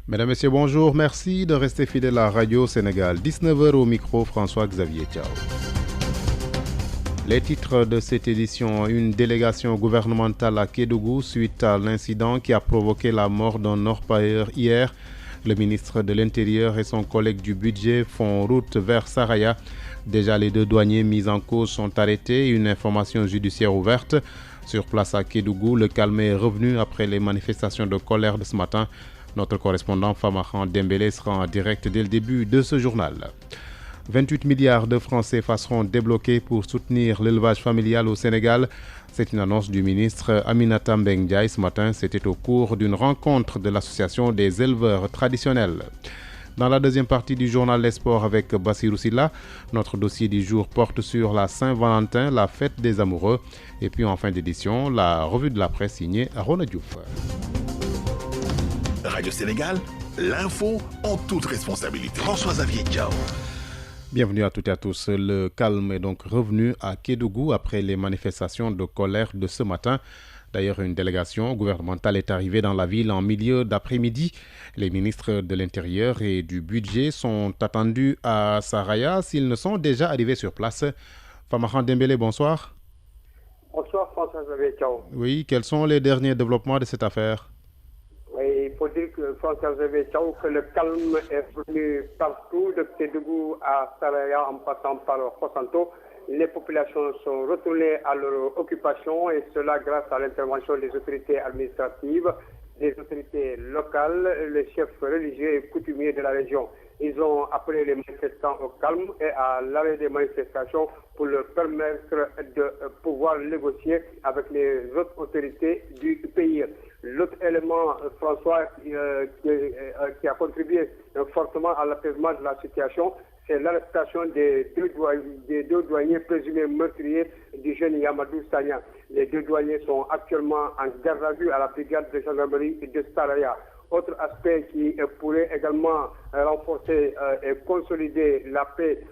Mesdames, Messieurs, bonjour. Merci de rester fidèles à Radio Sénégal. 19h au micro, François-Xavier Thiaw. Les titres de cette édition, une délégation gouvernementale à Kédougou suite à l'incident qui a provoqué la mort d'un orpailleur hier. Le ministre de l'Intérieur et son collègue du budget font route vers Saraya. Déjà, les deux douaniers mis en cause sont arrêtés. Une information judiciaire ouverte. Sur place à Kédougou, le calme est revenu après les manifestations de colère de ce matin. Notre correspondant Famahan Dembélé sera en direct dès le début de ce journal. 28 milliards de francs CFA seront débloqués pour soutenir l'élevage familial au Sénégal. C'est une annonce du ministre Aminata Mbengue Ndiaye ce matin. C'était au cours d'une rencontre de l'association des éleveurs traditionnels. Dans la deuxième partie du journal Les Sports avec Bassirou Silla, notre dossier du jour porte sur la Saint-Valentin, la fête des amoureux. Et puis en fin d'édition, la revue de la presse signée Rona Diouf. Radio Sénégal, l'info en toute responsabilité. François-Xavier Thiaw. Bienvenue à toutes et à tous. Le calme est donc revenu à Kédougou après les manifestations de colère de ce matin. D'ailleurs, une délégation gouvernementale est arrivée dans la ville en milieu d'après-midi. Les ministres de l'Intérieur et du Budget sont attendus à Saraya s'ils ne sont déjà arrivés sur place. Famahan Dembélé, bonsoir. Bonsoir François-Xavier Thiaw. Oui, quels sont les derniers développements de cette affaire? Oui, il faut dire que François-Xavier Thiaw, que le calme est venu partout, de Kédougou à Saraya en passant par Khosanto. Les populations sont retournées à leur occupation et cela grâce à l'intervention des autorités administratives, des autorités locales, les chefs religieux et coutumiers de la région. Ils ont appelé les manifestants au calme et à l'arrêt des manifestations pour leur permettre de pouvoir négocier avec les autres autorités du pays. L'autre élément, François, qui a contribué fortement à l'apaisement de la situation, c'est l'arrestation des deux douaniers présumés meurtriers du jeune Yamadou Sagna. Les deux douaniers sont actuellement en garde à vue à la brigade de gendarmerie de Saraya. Autre aspect qui pourrait également renforcer et consolider la paix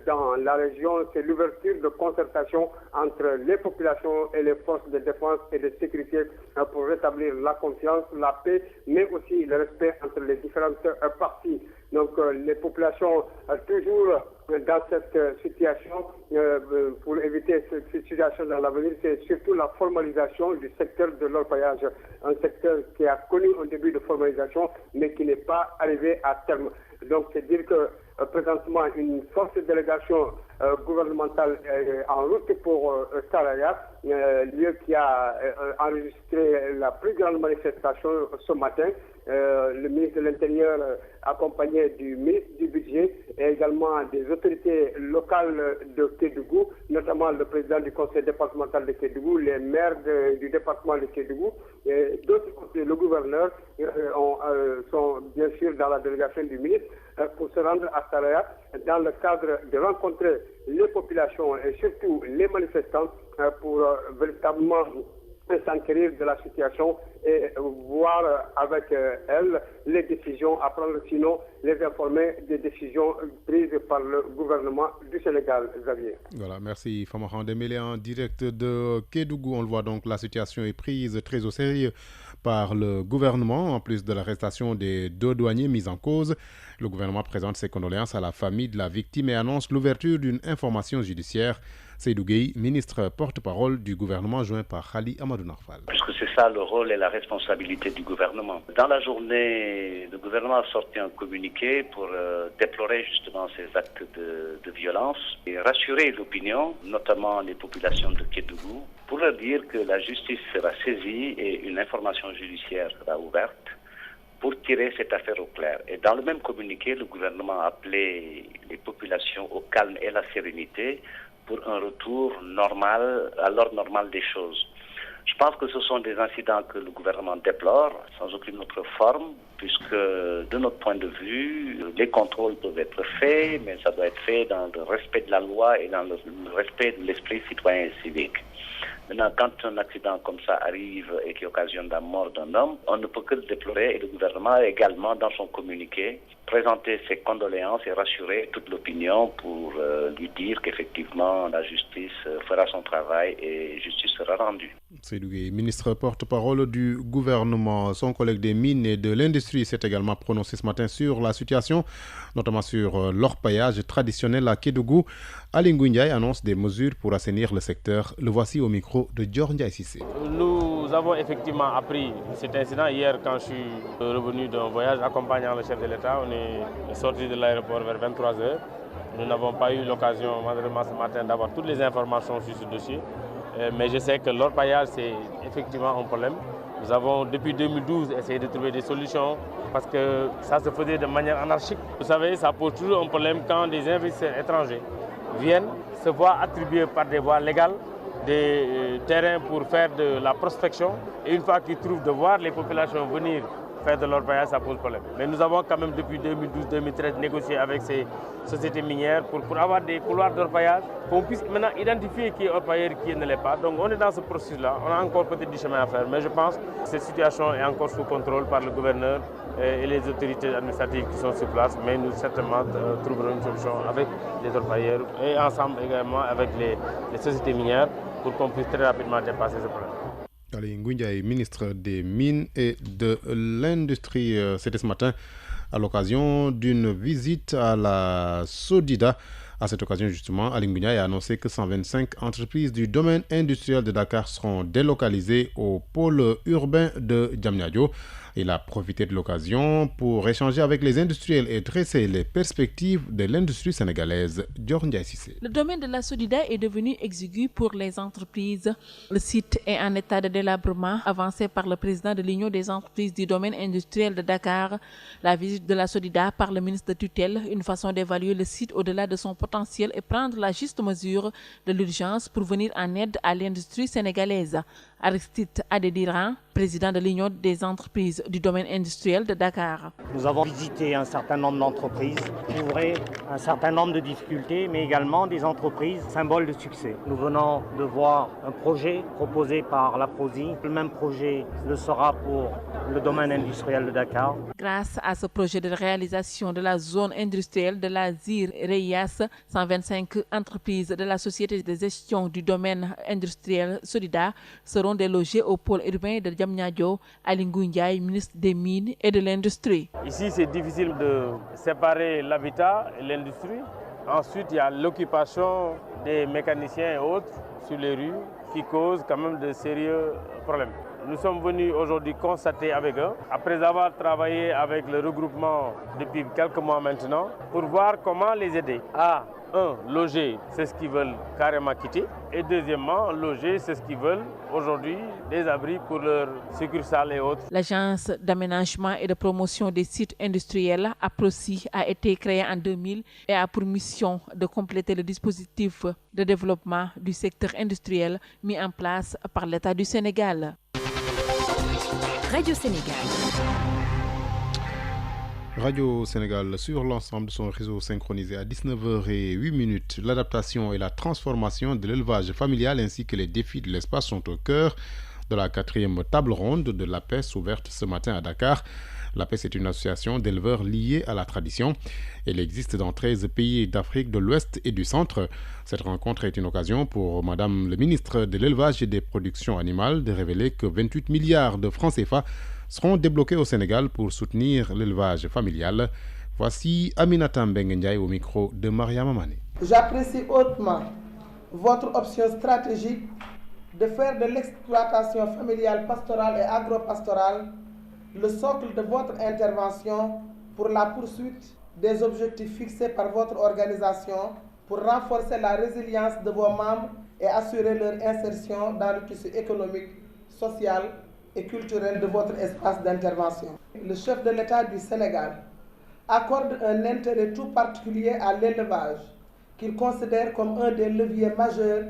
dans la région, c'est l'ouverture de concertation entre les populations et les forces de défense et de sécurité pour rétablir la confiance, la paix, mais aussi le respect entre les différentes parties. Donc les populations, toujours dans cette situation, pour éviter cette situation dans l'avenir, c'est surtout la formalisation du secteur de l'orpaillage, un secteur qui a connu un début de formalisation, mais qui n'est pas arrivé à terme. Donc c'est dire que présentement une forte délégation gouvernementale en route pour Saraya, lieu qui a enregistré la plus grande manifestation ce matin. Le ministre de l'Intérieur accompagné du ministre du Budget et également des autorités locales de Kédougou, notamment le président du conseil départemental de Kédougou, les maires du département de Kédougou et d'autres côtés, le gouverneur sont bien sûr dans la délégation du ministre pour se rendre à Saraya dans le cadre de rencontrer les populations et surtout les manifestants pour véritablement s'enquérir de la situation et voir avec elles les décisions à prendre, sinon les informer des décisions prises par le gouvernement du Sénégal, Xavier. Voilà, merci Famahan Dembélé en direct de Kédougou. On le voit donc, la situation est prise très au sérieux par le gouvernement. En plus de l'arrestation des deux douaniers mis en cause, le gouvernement présente ses condoléances à la famille de la victime et annonce l'ouverture d'une information judiciaire. Seydou Gueye, ministre porte-parole du gouvernement joint par Khali Amadou Narfal. Puisque c'est ça le rôle et la responsabilité du gouvernement. Dans la journée, le gouvernement a sorti un communiqué pour déplorer justement ces actes de violence et rassurer l'opinion, notamment les populations de Kédougou, pour leur dire que la justice sera saisie et une information judiciaire sera ouverte pour tirer cette affaire au clair. Et dans le même communiqué, le gouvernement a appelé les populations au calme et la sérénité pour un retour normal, à l'ordre normal des choses. Je pense que ce sont des incidents que le gouvernement déplore sans aucune autre forme, puisque de notre point de vue, les contrôles peuvent être faits, mais ça doit être fait dans le respect de la loi et dans le respect de l'esprit citoyen et civique. Maintenant, quand un accident comme ça arrive et qui occasionne la mort d'un homme, on ne peut que le déplorer et le gouvernement également, dans son communiqué, présenter ses condoléances et rassurer toute l'opinion pour lui dire qu'effectivement la justice fera son travail et justice sera rendue. Seydou Gueye, ministre porte-parole du gouvernement, son collègue des mines et de l'industrie s'est également prononcé ce matin sur la situation, notamment sur l'orpaillage traditionnel à Kédougou. Aly Ngouille Ndiaye annonce des mesures pour assainir le secteur. Le voici au micro de Dior Ndiaye Cissé. Nous avons effectivement appris cet incident hier quand je suis revenu d'un voyage accompagnant le chef de l'État. On est sorti de l'aéroport vers 23h. Nous n'avons pas eu l'occasion, malheureusement, ce matin d'avoir toutes les informations sur ce dossier. Mais je sais que l'orpaillage, c'est effectivement un problème. Nous avons, depuis 2012, essayé de trouver des solutions parce que ça se faisait de manière anarchique. Vous savez, ça pose toujours un problème quand des investisseurs étrangers viennent se voir attribuer par des voies légales des terrains pour faire de la prospection. Et une fois qu'ils trouvent de voir les populations venir faire de l'orpaillage, ça pose problème. Mais nous avons quand même depuis 2012-2013 négocié avec ces sociétés minières pour avoir des couloirs d'orpaillage, qu'on puisse maintenant identifier qui est orpailleur et qui ne l'est pas. Donc on est dans ce processus-là, on a encore peut-être du chemin à faire, mais je pense que cette situation est encore sous contrôle par le gouverneur et les autorités administratives qui sont sur place, mais nous certainement trouverons une solution avec les orpailleurs et ensemble également avec les sociétés minières pour qu'on puisse très rapidement dépasser ce problème. Aly Ngouille Ndiaye, ministre des Mines et de l'Industrie, c'était ce matin à l'occasion d'une visite à la Sodida. À cette occasion, justement, Aly Ngouille Ndiaye a annoncé que 125 entreprises du domaine industriel de Dakar seront délocalisées au pôle urbain de Diamniadio. Il a profité de l'occasion pour échanger avec les industriels et dresser les perspectives de l'industrie sénégalaise. Dior Ndiaye Cissé. Le domaine de la Sodida est devenu exigu pour les entreprises. Le site est en état de délabrement, avancé par le président de l'Union des entreprises du domaine industriel de Dakar. La visite de la Sodida par le ministre de tutelle, une façon d'évaluer le site au-delà de son potentiel et prendre la juste mesure de l'urgence pour venir en aide à l'industrie sénégalaise. Aristide Adediran, président de l'Union des entreprises du domaine industriel de Dakar. Nous avons visité un certain nombre d'entreprises qui ouvraient un certain nombre de difficultés, mais également des entreprises symboles de succès. Nous venons de voir un projet proposé par la PROSI. Le même projet le sera pour le domaine industriel de Dakar. Grâce à ce projet de réalisation de la zone industrielle de la ZIR-REIAS, 125 entreprises de la société de gestion du domaine industriel Sodida seront délogées au pôle urbain de Diamniadio. Aly Ngouille Ndiaye, ministre des Mines et de l'Industrie. Ici, c'est difficile de séparer l'habitat et l'industrie. Ensuite, il y a l'occupation des mécaniciens et autres sur les rues qui cause quand même de sérieux problèmes. Nous sommes venus aujourd'hui constater avec eux, après avoir travaillé avec le regroupement depuis quelques mois maintenant, pour voir comment les aider à loger, c'est ce qu'ils veulent carrément quitter. Et deuxièmement, loger, c'est ce qu'ils veulent aujourd'hui, des abris pour leurs succursales et autres. L'agence d'aménagement et de promotion des sites industriels, APROSI, a été créée en 2000 et a pour mission de compléter le dispositif de développement du secteur industriel mis en place par l'État du Sénégal. Radio Sénégal. Radio Sénégal sur l'ensemble de son réseau synchronisé à 19h08. L'adaptation et la transformation de l'élevage familial ainsi que les défis de l'espace sont au cœur de la 4e table ronde de l'APES ouverte ce matin à Dakar. L'APES est une association d'éleveurs liée à la tradition. Elle existe dans 13 pays d'Afrique de l'Ouest et du Centre. Cette rencontre est une occasion pour Madame le ministre de l'Élevage et des Productions Animales de révéler que 28 milliards de francs CFA seront débloqués au Sénégal pour soutenir l'élevage familial. Voici Aminata Mbengue Ndiaye au micro de Mariama Mané. J'apprécie hautement votre option stratégique de faire de l'exploitation familiale pastorale et agro-pastorale le socle de votre intervention pour la poursuite des objectifs fixés par votre organisation pour renforcer la résilience de vos membres et assurer leur insertion dans le tissu économique, social et culturel de votre espace d'intervention. Le chef de l'État du Sénégal accorde un intérêt tout particulier à l'élevage qu'il considère comme un des leviers majeurs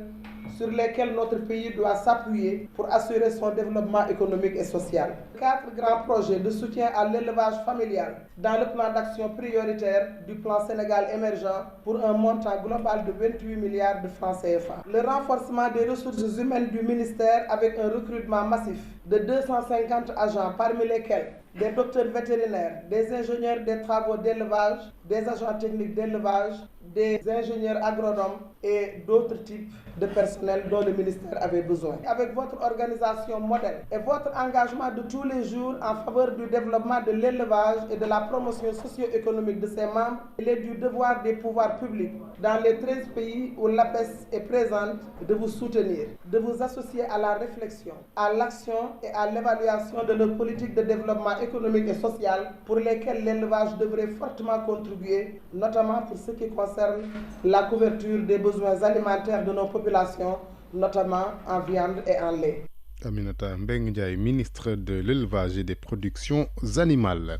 sur lesquels notre pays doit s'appuyer pour assurer son développement économique et social. 4 grands projets de soutien à l'élevage familial dans le plan d'action prioritaire du plan Sénégal émergent pour un montant global de 28 milliards de francs CFA. Le renforcement des ressources humaines du ministère avec un recrutement massif de 250 agents, parmi lesquels des docteurs vétérinaires, des ingénieurs des travaux d'élevage, des agents techniques d'élevage, des ingénieurs agronomes et d'autres types de personnel dont le ministère avait besoin. Avec votre organisation modèle et votre engagement de tous les jours en faveur du développement de l'élevage et de la promotion socio-économique de ses membres, il est du devoir des pouvoirs publics dans les 13 pays où l'APES est présente de vous soutenir, de vous associer à la réflexion, à l'action et à l'évaluation de nos politiques de développement économique et social pour lesquelles l'élevage devrait fortement contribuer, notamment pour ce qui concerne la couverture des besoins alimentaires de nos populations, notamment en viande et en lait. Aminata Mbengue Ndiaye, ministre de l'élevage et des productions animales.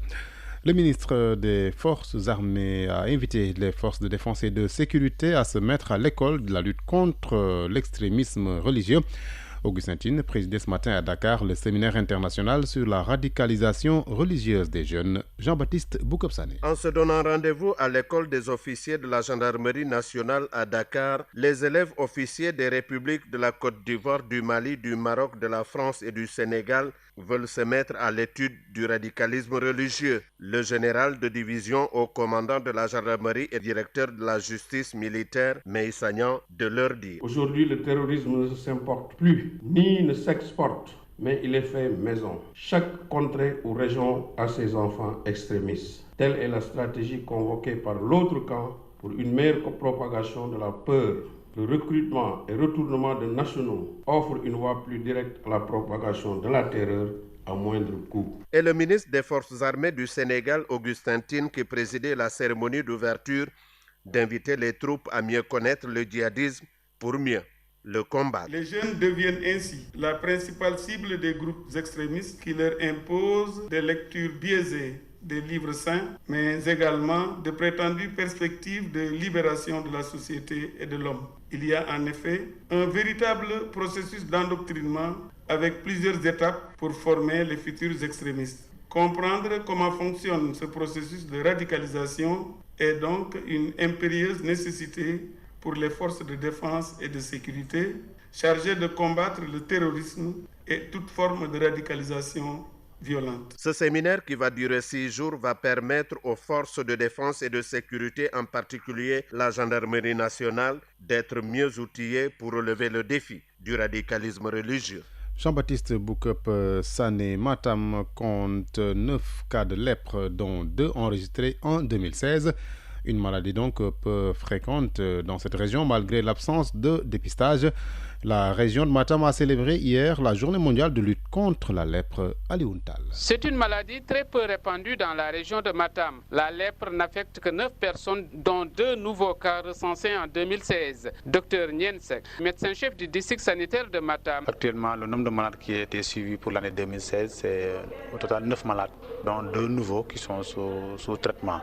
Le ministre des Forces armées a invité les forces de défense et de sécurité à se mettre à l'école de la lutte contre l'extrémisme religieux. Augustin Tine présidait ce matin à Dakar le séminaire international sur la radicalisation religieuse des jeunes. Jean-Baptiste Boukopsane. En se donnant rendez-vous à l'école des officiers de la gendarmerie nationale à Dakar, les élèves officiers des républiques de la Côte d'Ivoire, du Mali, du Maroc, de la France et du Sénégal veulent se mettre à l'étude du radicalisme religieux. Le général de division au commandant de la gendarmerie et directeur de la justice militaire, Meïssa Niang, de leur dire. Aujourd'hui, le terrorisme ne s'importe plus, ni ne s'exporte, mais il est fait maison. Chaque contrée ou région a ses enfants extrémistes. Telle est la stratégie convoquée par l'autre camp pour une meilleure propagation de la peur. Le recrutement et retournement de nationaux offre une voie plus directe à la propagation de la terreur à moindre coût. Et le ministre des Forces armées du Sénégal, Augustin Tine, qui présidait la cérémonie d'ouverture, d'inviter les troupes à mieux connaître le djihadisme pour mieux le combattre. Les jeunes deviennent ainsi la principale cible des groupes extrémistes qui leur imposent des lectures biaisées des livres saints, mais également de prétendues perspectives de libération de la société et de l'homme. Il y a en effet un véritable processus d'endoctrinement avec plusieurs étapes pour former les futurs extrémistes. Comprendre comment fonctionne ce processus de radicalisation est donc une impérieuse nécessité pour les forces de défense et de sécurité chargées de combattre le terrorisme et toute forme de radicalisation violente. Ce séminaire qui va durer 6 jours va permettre aux forces de défense et de sécurité, en particulier la gendarmerie nationale, d'être mieux outillées pour relever le défi du radicalisme religieux. Jean-Baptiste Boukop Sané, Matam compte 9 cas de lèpre, dont 2 enregistrés en 2016. Une maladie donc peu fréquente dans cette région malgré l'absence de dépistage. La région de Matam a célébré hier la journée mondiale de lutte contre la lèpre à Liountal. C'est une maladie très peu répandue dans la région de Matam. La lèpre n'affecte que 9 personnes, dont 2 nouveaux cas recensés en 2016. Docteur Niensek, médecin-chef du district sanitaire de Matam. Actuellement, le nombre de malades qui a été suivi pour l'année 2016, c'est au total 9 malades, dont 2 nouveaux qui sont sous traitement.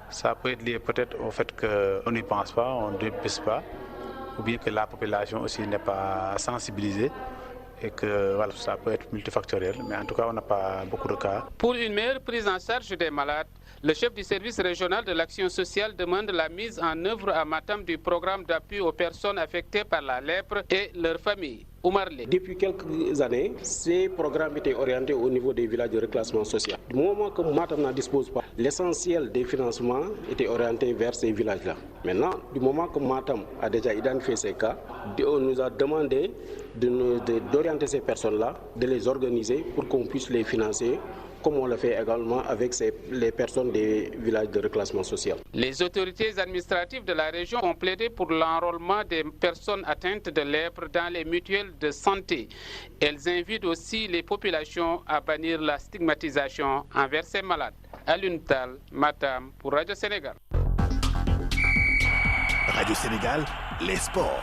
Ça peut être lié peut-être au fait qu'on n'y pense pas, on ne dépiste pas, ou bien que la population aussi n'est pas sensibilisée et que voilà, ça peut être multifactoriel, mais en tout cas on n'a pas beaucoup de cas. Pour une meilleure prise en charge des malades, le chef du service régional de l'action sociale demande la mise en œuvre à Matam du programme d'appui aux personnes affectées par la lèpre et leurs familles. Depuis quelques années, ces programmes étaient orientés au niveau des villages de reclassement social. Du moment que Matam n'en dispose pas, l'essentiel des financements était orienté vers ces villages-là. Maintenant, du moment que Matam a déjà identifié ces cas, on nous a demandé d'orienter ces personnes-là, de les organiser pour qu'on puisse les financer, comme on le fait également avec les personnes des villages de reclassement social. Les autorités administratives de la région ont plaidé pour l'enrôlement des personnes atteintes de lèpre dans les mutuelles de santé. Elles invitent aussi les populations à bannir la stigmatisation envers ces malades. Aluntal, Matam, pour Radio Sénégal. Radio Sénégal, les sports.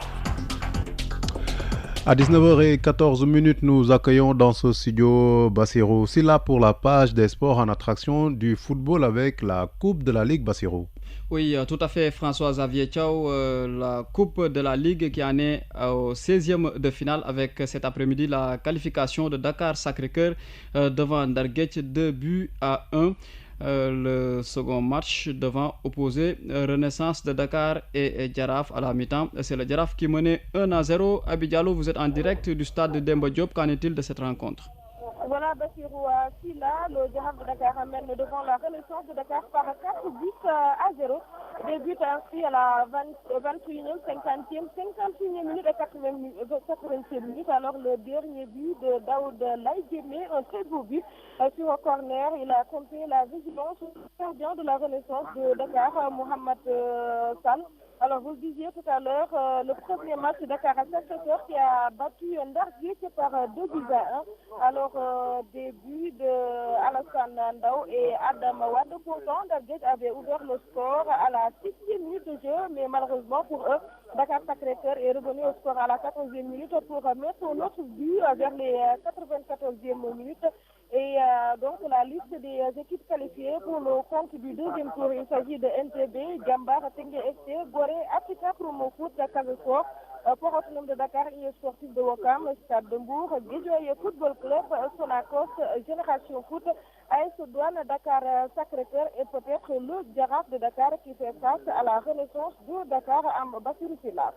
À 19h14, nous accueillons dans ce studio Bassirou Silla pour la page des sports en attraction du football avec la Coupe de la Ligue. Bassirou. Oui, tout à fait, François-Xavier Thiaw. La Coupe de la Ligue qui en est au 16e de finale avec cet après-midi la qualification de Dakar Sacré-Cœur devant Ndarguetch 2-1. Le second match devant opposer Renaissance de Dakar et Djaraf à la mi-temps. C'est le Djaraf qui menait 1-0. Abi Diallo, vous êtes en direct du stade de Demba Diop. Qu'en est-il de cette rencontre? Voilà, Bassirou Silla, le Jahab de Dakar amène devant la Renaissance de Dakar par 4 buts à 0. Des buts inscrits à la 21e, 50e, 51e minute et 86e minute. Alors le dernier but de Daoud Laïdjemé, un très beau but sur un corner. Il a compté la vigilance du gardien de la Renaissance de Dakar, Mohamed Sall. Alors, vous le disiez tout à l'heure, le premier match de Dakar à Sacré-Cœur qui a battu Ndarguet par 2 buts à 1. Alors, des buts de Alassane Ndao et Adam Wade. Pourtant, Ndarguet avait ouvert le score à la 6e minute de jeu, mais malheureusement pour eux, Dakar Sacré-Cœur est revenu au score à la 14e minute pour mettre un autre but vers les 94e minutes. Et donc la liste des équipes qualifiées pour le compte du deuxième tour, il s'agit de NTB, Gambar, Tengue FC, Gorée, Africa Promo Foot, Casasport, Port Autonome de Dakar, Union Sportive de Ouakam, Stade de Mbour, Guédiawaye Football Club, Sonacos, Génération Foot, AS Douane, Dakar Sacré-Cœur et peut-être le Jaraaf de Dakar qui fait face à la Renaissance de Dakar à Bassirou Silla.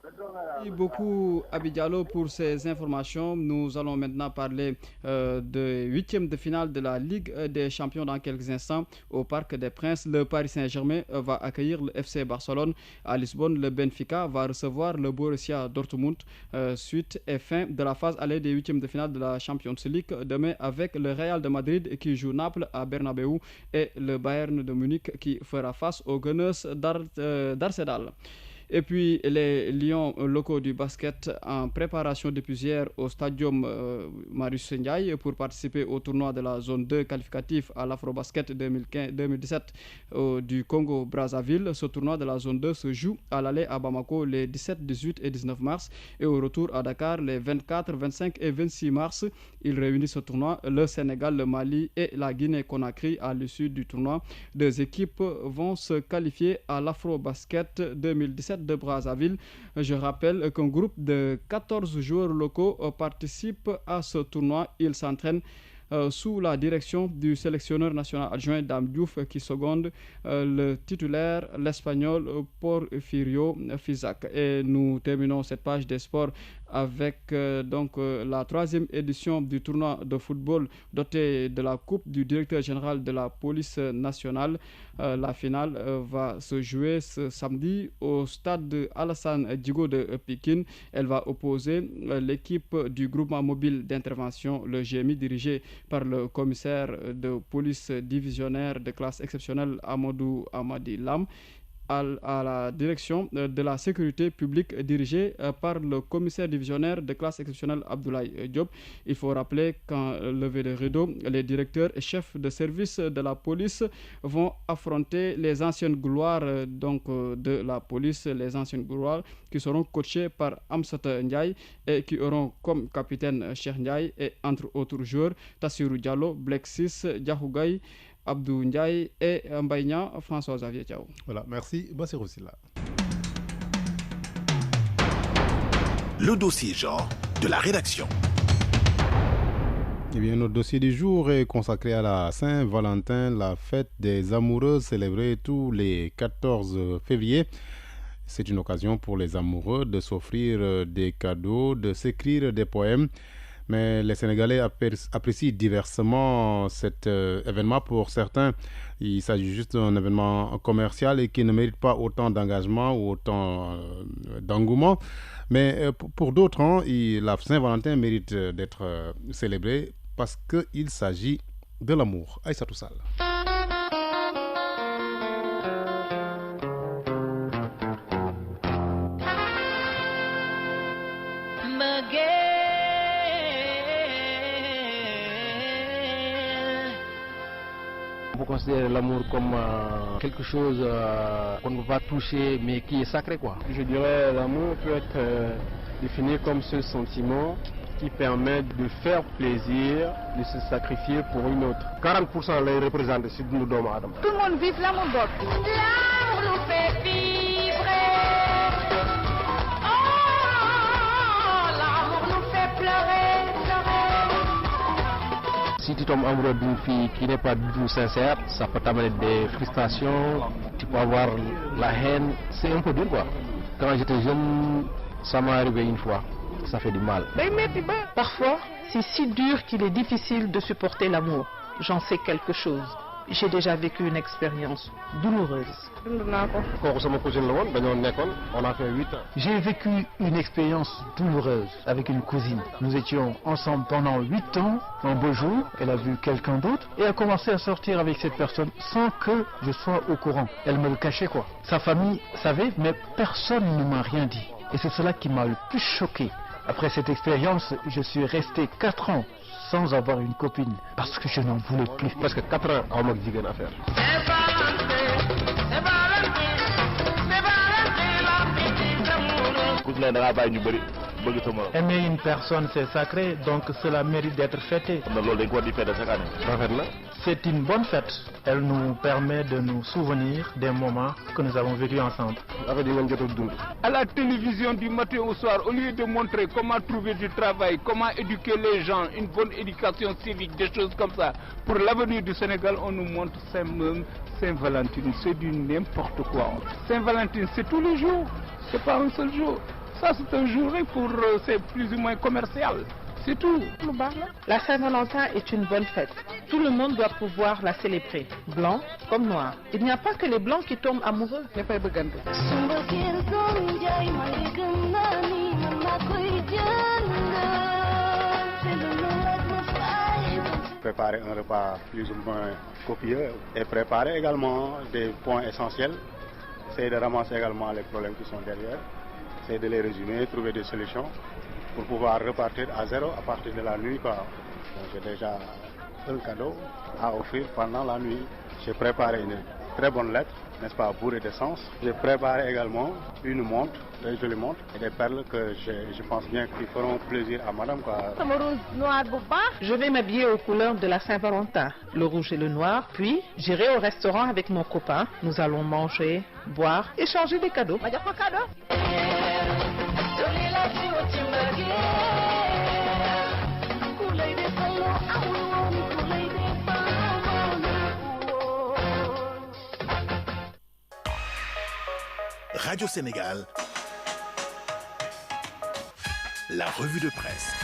Merci beaucoup Abidjalo pour ces informations. Nous allons maintenant parler de 8e de finale de la Ligue des Champions dans quelques instants au Parc des Princes. Le Paris Saint-Germain va accueillir le FC Barcelone à Lisbonne. Le Benfica va recevoir le Borussia Dortmund. Suite et fin de la phase aller des 8e de finale de la Champions League demain avec le Real de Madrid qui joue Naples à Bernabeu et le Bayern de Munich qui fera face aux Gunners d'Arsenal. Et puis les Lions locaux du basket en préparation depuis hier au Stadium Marius Ndiaye pour participer au tournoi de la zone 2 qualificatif à l'Afrobasket 2017 du Congo-Brazzaville. Ce tournoi de la zone 2 se joue à l'aller à Bamako les 17, 18 et 19 mars et au retour à Dakar les 24, 25 et 26 mars. Il réunit ce tournoi le Sénégal, le Mali et la Guinée-Conakry. À l'issue du tournoi, 2 équipes vont se qualifier à l'Afrobasket 2017 de Brazzaville. Je rappelle qu'un groupe de 14 joueurs locaux participe à ce tournoi. Ils s'entraînent sous la direction du sélectionneur national adjoint Dame Diouf qui seconde le titulaire, l'Espagnol Porfirio Fisac. Et nous terminons cette page des sports avec la 3e édition du tournoi de football doté de la coupe du directeur général de la police nationale. La finale va se jouer ce samedi au stade Alassane Djigo de Pikine. Elle va opposer l'équipe du groupement mobile d'intervention, le GMI, dirigé par le commissaire de police divisionnaire de classe exceptionnelle Amadou Amadi Lam, à la direction de la sécurité publique dirigée par le commissaire divisionnaire de classe exceptionnelle Abdoulaye Diop. Il faut rappeler qu'en levée de rideau, les directeurs et chefs de service de la police vont affronter les anciennes gloires de la police, les anciennes gloires qui seront coachés par Amsata Ndiaye et qui auront comme capitaine Cheikh Ndiaye et entre autres joueurs Tassirou Diallo, Blexis, Diahougaï, Abdou Ndiaye et Mbaïna, François-Xavier Thiaw. Voilà, merci Bassirou Silla. Le dossier genre de la rédaction. Eh bien, notre dossier du jour est consacré à la Saint-Valentin, la fête des amoureux célébrée tous les 14 février. C'est une occasion pour les amoureux de s'offrir des cadeaux, de s'écrire des poèmes. Mais les Sénégalais apprécient diversement cet événement. Pour certains, il s'agit juste d'un événement commercial et qui ne mérite pas autant d'engagement ou autant d'engouement. Mais pour d'autres, la Saint-Valentin mérite d'être célébrée parce qu'il s'agit de l'amour. Aïssatou Sall. On peut considérer l'amour comme quelque chose qu'on ne peut pas toucher mais qui est sacré, quoi. Je dirais l'amour peut être défini comme ce sentiment qui permet de faire plaisir, de se sacrifier pour une autre. 40% les représentent si nous donnons Adam. Tout le monde vive l'amour d'autre. L'amour nous fait vibrer. Oh, l'amour nous fait pleurer. Si tu tombes amoureux d'une fille qui n'est pas du tout sincère, ça peut t'amener des frustrations, tu peux avoir la haine, c'est un peu dur, quoi. Quand j'étais jeune, ça m'est arrivé une fois. ça fait du mal. Parfois, c'est si dur qu'il est difficile de supporter l'amour. J'en sais quelque chose. J'ai déjà vécu une expérience douloureuse. On a fait 8 ans. J'ai vécu une expérience douloureuse avec une cousine. Nous étions ensemble pendant 8 ans. Un beau jour, elle a vu quelqu'un d'autre et a commencé à sortir avec cette personne sans que je sois au courant. Elle me le cachait quoi. Sa famille savait, mais personne ne m'a rien dit. Et c'est cela qui m'a le plus choqué. Après cette expérience, je suis resté 4 ans sans avoir une copine parce que je n'en voulais plus. Parce que 4 ans, on m'a dit une affaire. Aimer une personne, c'est sacré, donc cela mérite d'être fêté. C'est une bonne fête. Elle nous permet de nous souvenir des moments que nous avons vécus ensemble. À la télévision du matin au soir, au lieu de montrer comment trouver du travail, comment éduquer les gens, une bonne éducation civique, des choses comme ça, pour l'avenir du Sénégal, on nous montre Saint-Valentin. C'est du n'importe quoi. Saint-Valentin, c'est tous les jours. C'est pas un seul jour. Ça, c'est un jour pour c'est plus ou moins commercial. C'est tout. La Saint-Valentin est une bonne fête. Tout le monde doit pouvoir la célébrer, blanc comme noir. Il n'y a pas que les blancs qui tombent amoureux. Préparer un repas plus ou moins copieux et préparer également des points essentiels. Essayer de ramasser également les problèmes qui sont derrière. Essayer de les résumer, trouver des solutions pour pouvoir repartir à zéro à partir de la nuit. J'ai déjà un cadeau à offrir pendant la nuit. J'ai préparé une très bonne lettre, n'est-ce pas, bourrée d'essence. J'ai préparé également une montre, très jolie montre, et des perles que je pense bien qu'ils feront plaisir à madame. Je vais m'habiller aux couleurs de la Saint-Valentin, le rouge et le noir. Puis, j'irai au restaurant avec mon copain. Nous allons manger, boire, échanger des cadeaux. Radio Sénégal, la revue de presse.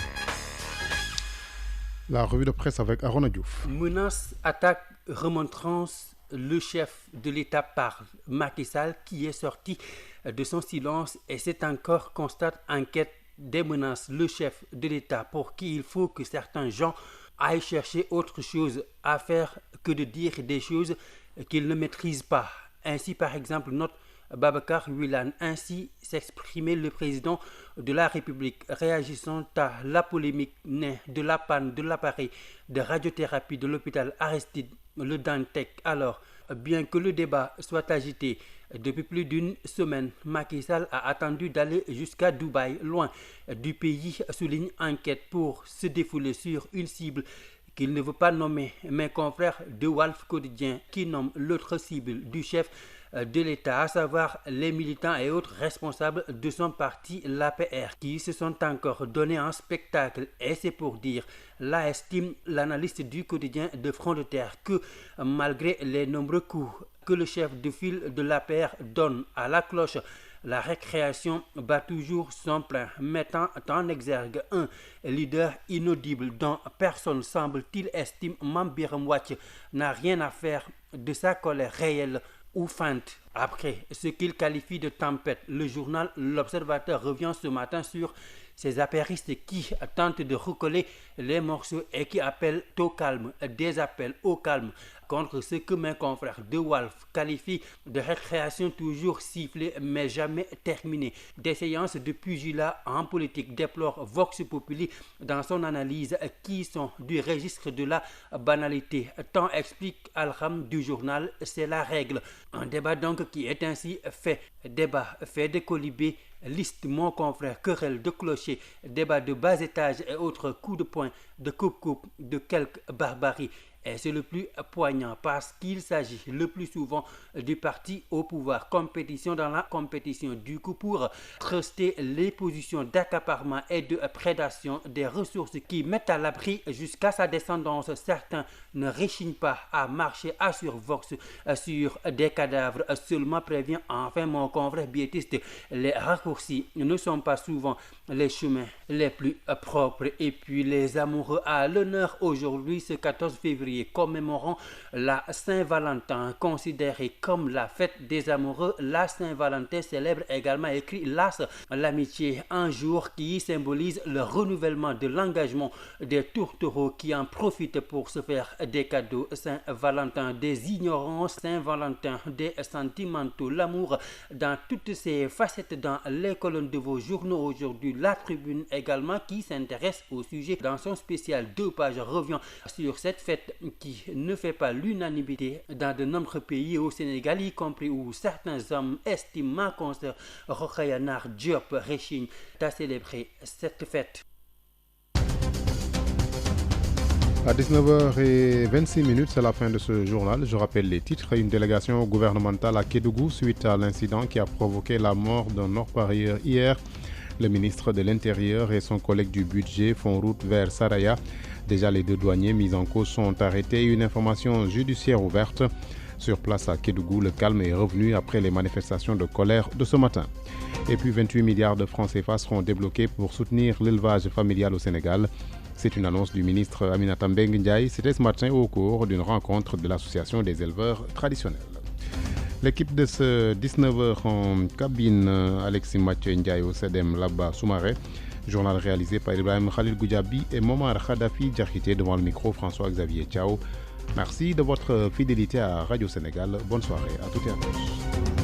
La revue de presse avec Arona Diouf. Menace, attaque, remontrance, le chef de l'État parle. Macky Sall qui est sorti de son silence et c'est encore constate, enquête des menaces. Le chef de l'État pour qui il faut que certains gens aillent chercher autre chose à faire que de dire des choses qu'ils ne maîtrisent pas. Ainsi par exemple note Babacar Wilane. Ainsi s'exprimait le président de la République réagissant à la polémique née de la panne de l'appareil de radiothérapie de l'hôpital Aristide Le Dantec. Alors, bien que le débat soit agité depuis plus d'une semaine, Macky Sall a attendu d'aller jusqu'à Dubaï, loin du pays, souligne enquête, pour se défouler sur une cible qu'il ne veut pas nommer. Mes confrères de Walf Quotidien qui nomment l'autre cible du chef de l'État, à savoir les militants et autres responsables de son parti, l'APR, qui se sont encore donné un spectacle. Et c'est pour dire, là estime l'analyste du quotidien de Front de Terre que malgré les nombreux coups que le chef de file de l'APR donne à la cloche, la récréation bat toujours son plein, mettant en exergue un leader inaudible dont personne, semble-t-il, estime Mame Birame Wathie n'a rien à faire de sa colère réelle ou feinte. Après ce qu'il qualifie de tempête, le journal L'Observateur revient ce matin sur ces apéristes qui tentent de recoller les morceaux et qui appellent au calme, des appels au calme contre ce que mes confrères de Walf qualifient de récréation toujours sifflée mais jamais terminée. Des séances de pugilat en politique, déplore Vox Populi dans son analyse, qui sont du registre de la banalité. Tant explique Alham du journal, c'est la règle. Un débat donc qui est ainsi fait. Débat fait de colibés, liste mon confrère, querelle de clocher, débat de bas étage et autres coups de poing, de coupe-coupe, de quelques barbaries. Et c'est le plus poignant parce qu'il s'agit le plus souvent du parti au pouvoir. Compétition dans la compétition. Du coup, pour truster les positions d'accaparement et de prédation des ressources qui mettent à l'abri jusqu'à sa descendance, certains ne réchignent pas à marcher à survox sur des cadavres. Seulement prévient enfin mon confrère biétiste, les raccourcis ne sont pas souvent les chemins les plus propres. Et puis les amoureux à l'honneur aujourd'hui, ce 14 février, commémorant la Saint-Valentin, considérée comme la fête des amoureux. La Saint-Valentin célèbre également, écrit l'As, l'amitié, un jour qui symbolise le renouvellement de l'engagement des tourtereaux qui en profitent pour se faire des cadeaux. Saint-Valentin, des ignorances, Saint-Valentin, des sentimentaux, l'amour dans toutes ses facettes dans les colonnes de vos journaux aujourd'hui. La Tribune également qui s'intéresse au sujet dans son spécial 2 pages revient sur cette fête qui ne fait pas l'unanimité dans de nombreux pays, au Sénégal y compris, où certains hommes estiment ma consoeur Rokhaya Nar Diop rechigne à célébrer cette fête. À 19h26, c'est la fin de ce journal. Je rappelle les titres. Une délégation gouvernementale à Kédougou suite à l'incident qui a provoqué la mort d'un orpailleur hier. Le ministre de l'Intérieur et son collègue du budget font route vers Saraya. Déjà, les 2 douaniers mis en cause sont arrêtés. Une information judiciaire ouverte. Sur place à Kédougou, le calme est revenu après les manifestations de colère de ce matin. Et puis 28 milliards de francs CFA seront débloqués pour soutenir l'élevage familial au Sénégal. C'est une annonce du ministre Aminata Mbengue Ndiaye. C'était ce matin au cours d'une rencontre de l'association des éleveurs traditionnels. L'équipe de ce 19h en cabine, Alexis Mathieu Ndiaye au CEDEM Labba Soumaré. Journal réalisé par Ibrahim Khalil Goudiabi et Momar Khadafi Djarkité, devant le micro François-Xavier Thiao. Merci de votre fidélité à Radio Sénégal. Bonne soirée à toutes et à tous.